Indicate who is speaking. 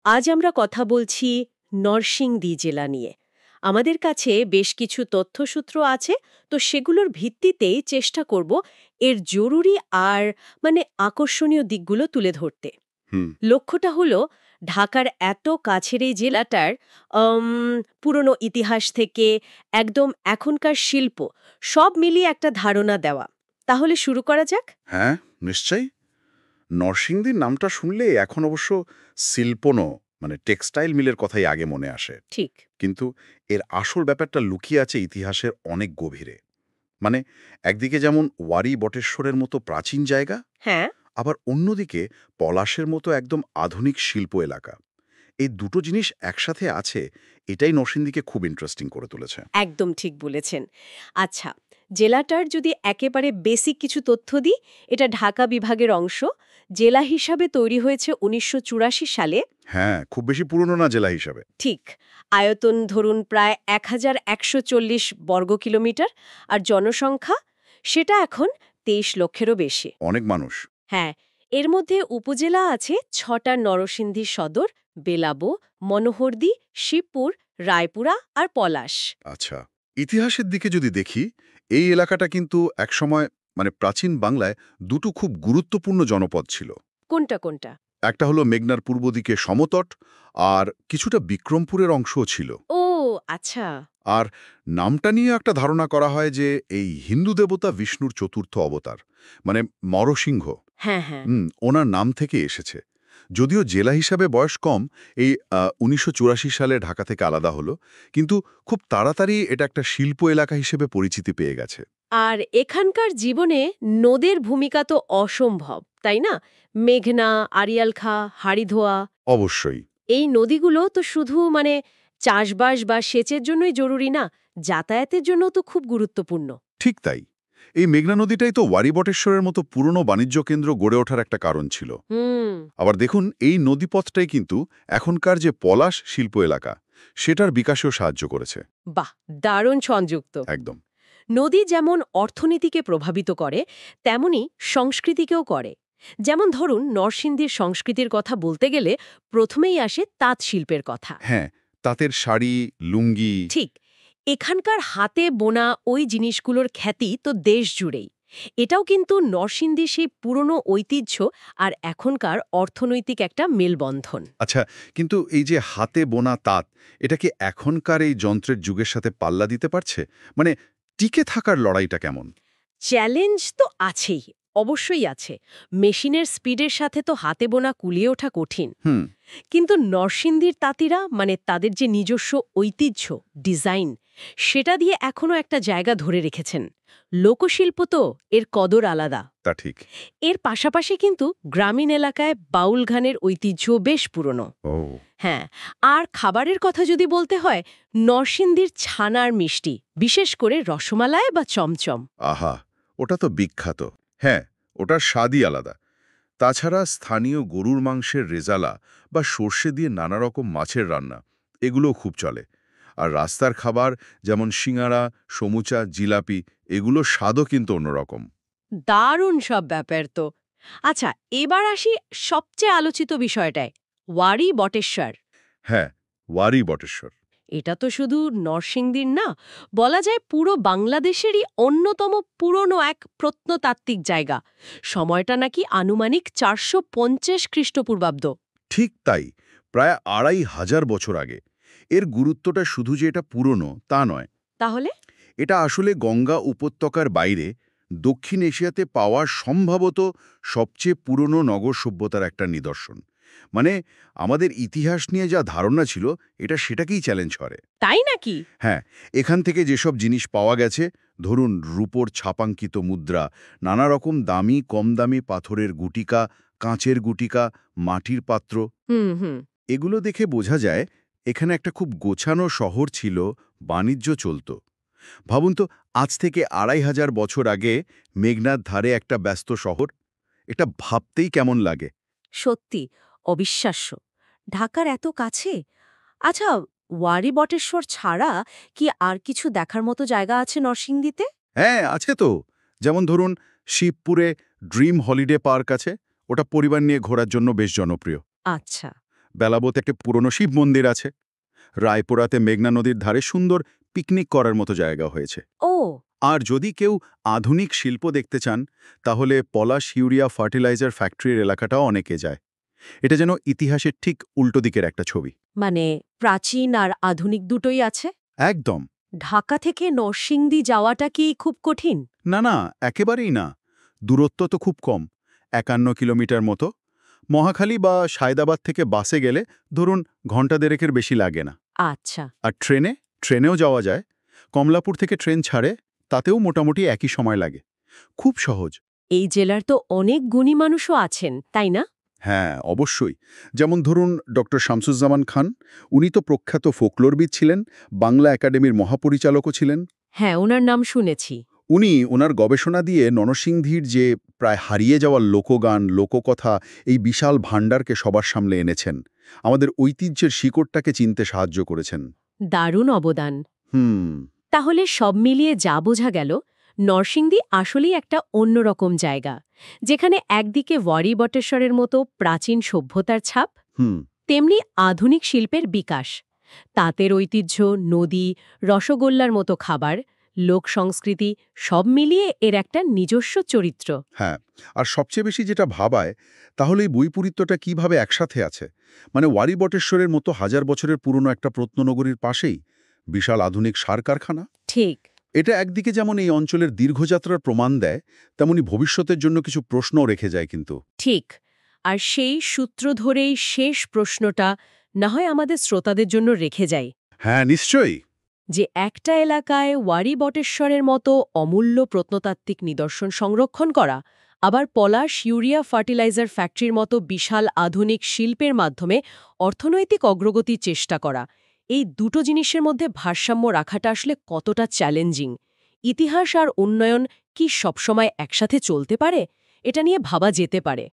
Speaker 1: আজ আমরা কথা বলছি নরসিংদী জেলা নিয়ে। আমাদের কাছে বেশ কিছু তথ্যসূত্র আছে, তো সেগুলোর ভিত্তিতেই চেষ্টা করব এর জরুরি আর আকর্ষণীয় দিকগুলো তুলে ধরতে।
Speaker 2: হুম।
Speaker 1: লক্ষ্যটা হলো ঢাকার এত কাছের এই জেলাটার পুরনো ইতিহাস থেকে একদম এখনকার শিল্প সব মিলিয়ে একটা ধারণা দেওয়া। তাহলে শুরু করা যাক।
Speaker 2: হ্যাঁ, নিশ্চয়ই। নরসিংদীর নামটা শুনলে এখন অবশ্য টেক্সটাইল মিলের কথাই আগে মনে আসে।
Speaker 1: ঠিক।
Speaker 2: কিন্তু এর আসল ব্যাপারটা লুকিয়ে আছে ইতিহাসের অনেক গভীরে। মানে একদিকে যেমন ওয়ারি বটেশ্বরের মতো প্রাচীন জায়গা,
Speaker 1: হ্যাঁ,
Speaker 2: আবার অন্যদিকে পলাশের মতো একদম আধুনিক শিল্প এলাকা। এই দুটো জিনিস একসাথে আছে, এটাই নরসিংদীকে খুব ইন্টারেস্টিং করে তুলেছে।
Speaker 1: একদম ঠিক বলেছেন। আচ্ছা, জেলাটার যদি একেবারে বেসিক কিছু তথ্য দিই, এটা ঢাকা বিভাগের অংশ। জেলা হিসাবে তৈরি হয়েছে ১৯৮৪ সালে।
Speaker 2: হ্যাঁ, খুব বেশি পুরনো না জেলা হিসাবে।
Speaker 1: ঠিক। আয়তন ধরুন প্রায় ১,১৪০ বর্গ কিলোমিটার, আর জনসংখ্যা সেটা এখন ২৩ লক্ষেরও বেশি।
Speaker 2: অনেক মানুষ।
Speaker 1: হ্যাঁ, এর মধ্যে উপজেলা আছে ৬টা: নরসিংদী সদর, বেলাবো, মনোহরদী, শিবপুর, রায়পুরা আর পলাশ।
Speaker 2: আচ্ছা, ইতিহাসের দিকে যদি দেখি, এই এলাকাটা কিন্তু একসময় প্রাচীন বাংলায় দুটো খুব গুরুত্বপূর্ণ জনপদ ছিল।
Speaker 1: কোনটা কোনটা?
Speaker 2: একটা হলো মেঘনার পূর্ব দিকে সমতট, আর কিছুটা বিক্রমপুরের অংশও ছিল।
Speaker 1: ও আচ্ছা।
Speaker 2: আর নামটা নিয়ে একটা ধারণা করা হয় যে এই হিন্দু দেবতা বিষ্ণুর চতুর্থ অবতার, মরসিংহ,
Speaker 1: হ্যাঁ, হ্যাঁ।
Speaker 2: ওনার নাম থেকে এসেছে। যদিও জেলা হিসাবে বয়স কম, এই ১৯৮৪ সালে ঢাকা থেকে আলাদা হলো, কিন্তু খুব তাড়াতাড়ি এটা একটা শিল্প এলাকা হিসেবে পরিচিতি পেয়ে গেছে।
Speaker 1: আর এখানকার জীবনে নদের ভূমিকা তো অসম্ভব, তাই না? মেঘনা, আড়িয়াল খাঁ, হাড়িধোয়া,
Speaker 2: অবশ্যই।
Speaker 1: এই নদীগুলো তো শুধু চাষবাস বা সেচের জন্যই জরুরি না, যাতায়াতের জন্যও তো খুব গুরুত্বপূর্ণ।
Speaker 2: ঠিক তাই। এই মেঘনা নদীটাই তো ওয়ারি বটেশ্বরের মতো পুরনো বাণিজ্য কেন্দ্র গড়ে ওঠার একটা কারণ ছিল।
Speaker 1: হুম।
Speaker 2: আবার দেখুন, এই নদীপথটাই কিন্তু এখনকার যে পলাশ শিল্প এলাকা, সেটার বিকাশেও সাহায্য করেছে।
Speaker 1: বাহ, দারুণ সংযুক্ত।
Speaker 2: একদম।
Speaker 1: নদী যেমন অর্থনীতিকে প্রভাবিত করে, তেমনি সংস্কৃতিকেও করে। যেমন ধরুন, নরসিংদীর সংস্কৃতির কথা বলতে গেলে প্রথমেই আসে তাঁত শিল্পের কথা।
Speaker 2: হ্যাঁ, তাঁতের শাড়ি, লুঙ্গি।
Speaker 1: ঠিক। এখানকার হাতে বোনা ওই জিনিসগুলোর খ্যাতি তো দেশ জুড়েই। এটাও কিন্তু নরসিংদীর সেই পুরনো ঐতিহ্য আর এখনকার অর্থনৈতিক একটা মেলবন্ধন।
Speaker 2: আচ্ছা, কিন্তু এই যে হাতে বোনা তাঁত, এটা কি এখনকার এই যন্ত্রের যুগের সাথে পাল্লা দিতে পারছে? মানে টিকে থাকার লড়াইটা কেমন?
Speaker 1: চ্যালেঞ্জ তো আছেই, অবশ্যই আছে। মেশিনের স্পিডের সাথে তো হাতে বোনা কুলিয়ে ওঠা কঠিন।
Speaker 2: হুম।
Speaker 1: কিন্তু নরসিংদীর তাঁতিরা তাদের যে নিজস্ব ঐতিহ্য, ডিজাইন, সেটা দিয়ে এখনো একটা জায়গা ধরে রেখেছেন। লোকশিল্প তো এর কদর আলাদা।
Speaker 2: তা ঠিক।
Speaker 1: এর পাশাপাশি কিন্তু গ্রামীণ এলাকায় বাউল গানের ঐতিহ্য বেশ পুরনো।
Speaker 2: ও।
Speaker 1: হ্যাঁ, আর খাবারের কথা যদি বলতে হয়, নরসিংদীর ছানার মিষ্টি, বিশেষ করে রসমালাই বা চমচম।
Speaker 2: আহা, ওটা তো বিখ্যাত। হ্যাঁ, ওটার স্বাদই আলাদা। তাছাড়া স্থানীয় গরুর মাংসের রেজালা বা সর্ষে দিয়ে নানা রকম মাছের রান্না, এগুলোও খুব চলে। আর রাস্তার খাবার যেমন সিঙাড়া, সমুচা, জিলাপি, এগুলোর স্বাদও কিন্তু অন্যরকম।
Speaker 1: দারুণ সব ব্যাপার তো। আচ্ছা, এবার আসি সবচেয়ে আলোচিত বিষয়টায়, ওয়ারি বটেশ্বর।
Speaker 2: হ্যাঁ, ওয়ারি বটেশ্বর।
Speaker 1: এটা তো শুধু নরসিংদীর না, বলা যায় পুরো বাংলাদেশেরই অন্যতম পুরনো এক প্রত্নতাত্ত্বিক জায়গা। সময়টা নাকি আনুমানিক ৪৫০ খ্রিস্টপূর্বাব্দ।
Speaker 2: ঠিক তাই, প্রায় ২,৫০০ বছর আগে। এর গুরুত্বটা শুধু যে এটা পুরনো তা নয়।
Speaker 1: তাহলে?
Speaker 2: এটা আসলে গঙ্গা উপত্যকার বাইরে দক্ষিণ এশিয়াতে পাওয়া সম্ভবত সবচেয়ে পুরনো নগর সভ্যতার একটা নিদর্শন। মানে আমাদের ইতিহাস নিয়ে যা ধারণা ছিল, এটা সেটাকেই চ্যালেঞ্জ করে।
Speaker 1: তাই নাকি?
Speaker 2: হ্যাঁ, এখান থেকে যেসব জিনিস পাওয়া গেছে, ধরুন রূপোর ছাপাঙ্কিত মুদ্রা, নানা রকম দামি কম দামি পাথরের গুটিকা, কাঁচের গুটিকা, মাটির পাত্র,
Speaker 1: হুম, হুম।
Speaker 2: এগুলো দেখে বোঝা যায় এখানে একটা খুব গোছানো শহর ছিল, বাণিজ্য চলত। ভাবুন তো, আজ থেকে ২,৫০০ বছর আগে মেঘনার ধারে একটা ব্যস্ত শহর, এটা ভাবতেই কেমন লাগে।
Speaker 1: সত্যি অবিশ্বাস্য। ঢাকার এত কাছে। আচ্ছা, ওয়ারি বটেশ্বর ছাড়া কি আর কিছু দেখার মতো জায়গা আছে নরসিংদীতে?
Speaker 2: হ্যাঁ, আছে তো। যেমন ধরুন, শিবপুরে ড্রিম হলিডে পার্ক আছে, ওটা পরিবার নিয়ে ঘোরার জন্য বেশ জনপ্রিয়।
Speaker 1: আচ্ছা।
Speaker 3: বেলাবোতে একটা পুরনো শিব মন্দির আছে। রায়পুরাতে মেঘনা নদীর ধারে সুন্দর পিকনিক করার মতো জায়গা হয়েছে।
Speaker 1: ও
Speaker 3: আর যদি কেউ আধুনিক শিল্প দেখতে চান, তাহলে পলাশ ইউরিয়া ফার্টিলাইজার ফ্যাক্টরির এলাকাটাও অনেকে যায়। এটা যেন ইতিহাসের ঠিক উল্টো দিকের একটা ছবি।
Speaker 1: মানে প্রাচীন আর আধুনিক দুটোই আছে।
Speaker 3: একদম।
Speaker 1: ঢাকা থেকে নরসিংদী যাওয়াটা কি খুব কঠিন?
Speaker 3: না না, একেবারেই না। দূরত্ব তো খুব কম, 51 কিলোমিটার মতো। মহাখালী বা সায়দাবাদ থেকে বাসে গেলে ধরুন ঘণ্টা দেড়েকের বেশি লাগে না।
Speaker 1: আচ্ছা।
Speaker 3: আর ট্রেনেও যাওয়া যায়। কমলাপুর থেকে ট্রেন ছাড়ে, তাতেও মোটামুটি একই সময় লাগে। খুব সহজ।
Speaker 1: এই জেলার তো অনেক গুণী মানুষও আছেন, তাই না?
Speaker 3: হ্যাঁ, অবশ্যই। যেমন ধরুন ডক্টর শামসুজ্জামান খান, উনি তো প্রখ্যাত ফোকলোরবিদ ছিলেন, বাংলা একাডেমির মহাপরিচালকও ছিলেন।
Speaker 1: হ্যাঁ, ওনার নাম শুনেছি।
Speaker 3: উনি ওনার গবেষণা দিয়ে নরসিংদীর যে প্রায় হারিয়ে যাওয়া লোকগান, লোককথা, এই বিশাল ভাণ্ডারকে সবার সামনে এনেছেন। আমাদের ঐতিহ্যের শিকড়টাকে চিনতে সাহায্য করেছেন।
Speaker 1: দারুণ অবদান।
Speaker 3: হুম।
Speaker 1: তাহলে সব মিলিয়ে যা বোঝা গেল, নরসিংদী আসলেই একটা অন্যরকম জায়গা, যেখানে একদিকে ওয়ারি বটেশ্বরের মতো প্রাচীন সভ্যতার ছাপ,
Speaker 3: হুম।
Speaker 1: তেমনি আধুনিক শিল্পের বিকাশ, তাঁতের ঐতিহ্য, নদী, রসগোল্লার মতো খাবার, লোক সংস্কৃতি, সব মিলিয়ে এর একটা নিজস্ব চরিত্র।
Speaker 3: হ্যাঁ, আর সবচেয়ে বেশি যেটা ভাবায়, তাহলে এই বৈপরীত্যটা কিভাবে একসাথে আছে। মানে ওয়ারি বটেশ্বরের মতো হাজার বছরের পুরনো একটা প্রত্ননগরীর পাশেই বিশাল আধুনিক সার কারখানা।
Speaker 1: ঠিক।
Speaker 3: এটা একদিকে যেমন এই অঞ্চলের দীর্ঘযাত্রার প্রমাণ দেয়, তেমনি ভবিষ্যতের জন্য কিছু প্রশ্নও রেখে যায় কিন্তু।
Speaker 1: ঠিক। আর সেই সূত্র ধরেই শেষ প্রশ্নটা না হয় আমাদের শ্রোতাদের জন্য রেখে যাই,
Speaker 3: হ্যাঁ, নিশ্চয়ই।
Speaker 1: যে একটা এলাকায় ওয়ারি বটেশ্বরের মতো অমূল্য প্রত্নতাত্ত্বিক নিদর্শন সংরক্ষণ করা, আবার পলাশ ইউরিয়া ফার্টিলাইজার ফ্যাক্টরির মতো বিশাল আধুনিক শিল্পের মাধ্যমে অর্থনৈতিক অগ্রগতির চেষ্টা করা, এই দুটো জিনিসের মধ্যে ভারসাম্য রাখাটা আসলে কতটা চ্যালেঞ্জিং। ইতিহাস আর উন্নয়ন কি সবসময় একসাথে চলতে পারে? এটা নিয়ে ভাবা যেতে পারে।